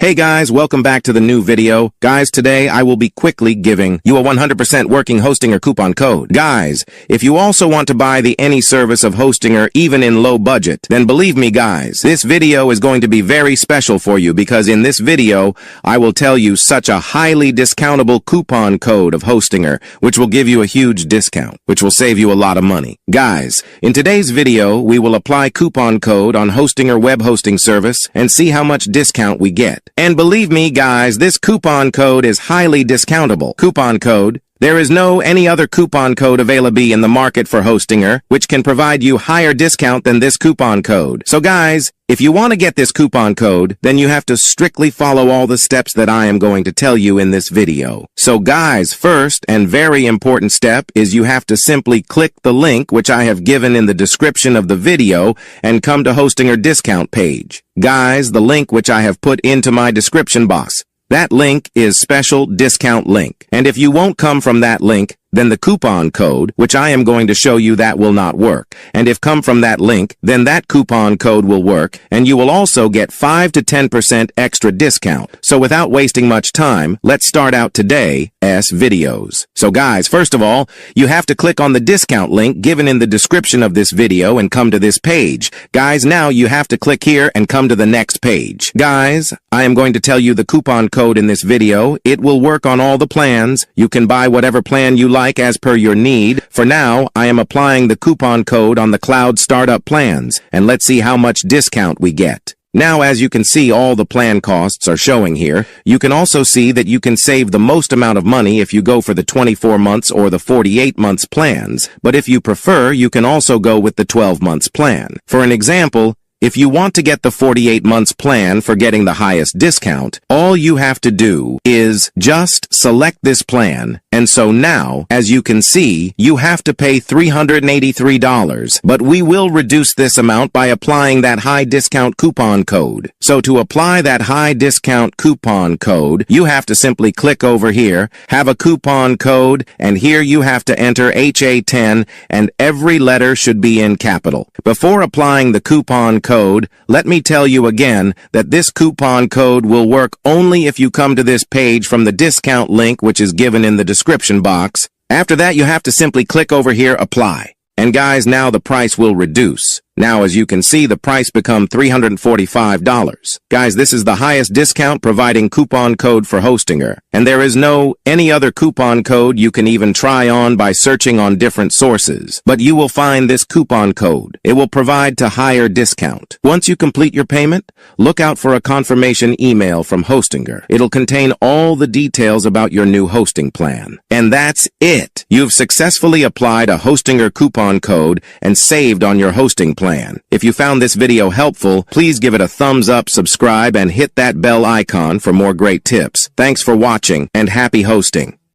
Hey guys, welcome back to the new video. Guys, today I will be quickly giving you a 100% working Hostinger coupon code. Guys, if you also want to buy the any service of Hostinger even in low budget, then believe me guys, this video is going to be very special for you because in this video, I will tell you such a highly discountable coupon code of Hostinger, which will give you a huge discount, which will save you a lot of money. Guys, in today's video, we will apply coupon code on Hostinger web hosting service and see how much discount we get. And believe me, guys, this coupon code is highly discountable. Coupon code. There is no any other coupon code available in the market for Hostinger, which can provide you higher discount than this coupon code. So guys, if you want to get this coupon code, then you have to strictly follow all the steps that I am going to tell you in this video. So guys, first and very important step is you have to simply click the link which I have given in the description of the video and come to Hostinger discount page. Guys, the link which I have put into my description box. That link is special discount link. And if you won't come from that link, then the coupon code, which I am going to show you, that will not work. And if come from that link, then that coupon code will work, and you will also get 5 to 10% extra discount. So without wasting much time, let's start out today's videos. So guys, first of all, you have to click on the discount link given in the description of this video and come to this page. Guys, now you have to click here and come to the next page. Guys, I am going to tell you the coupon code in this video. It will work on all the plans. You can buy whatever plan you like as per your need. For now, I am applying the coupon code on the cloud startup plans, and let's see how much discount we get. Now, as you can see, all the plan costs are showing here. You can also see that you can save the most amount of money if you go for the 24 months or the 48 months plans, but if you prefer, you can also go with the 12 months plan. For an example, if you want to get the 48 months plan for getting the highest discount, all you have to do is just select this plan. And so now, as you can see, you have to pay $383, but we will reduce this amount by applying that high discount coupon code. So to apply that high discount coupon code, you have to simply click over here, have a coupon code, and here you have to enter HA10, and every letter should be in capital. Before applying the coupon code, let me tell you again that this coupon code will work only if you come to this page from the discount link which is given in the description box. After that, you have to simply click over here, apply. And guys, now the price will reduce. Now, as you can see, the price become $345. Guys, this is the highest discount providing coupon code for Hostinger. And there is no any other coupon code you can even try on by searching on different sources. But you will find this coupon code. It will provide to higher discount. Once you complete your payment, look out for a confirmation email from Hostinger. It'll contain all the details about your new hosting plan. And that's it. You've successfully applied a Hostinger coupon code and saved on your hosting plan. If you found this video helpful, please give it a thumbs up, subscribe, and hit that bell icon for more great tips. Thanks for watching, and happy hosting.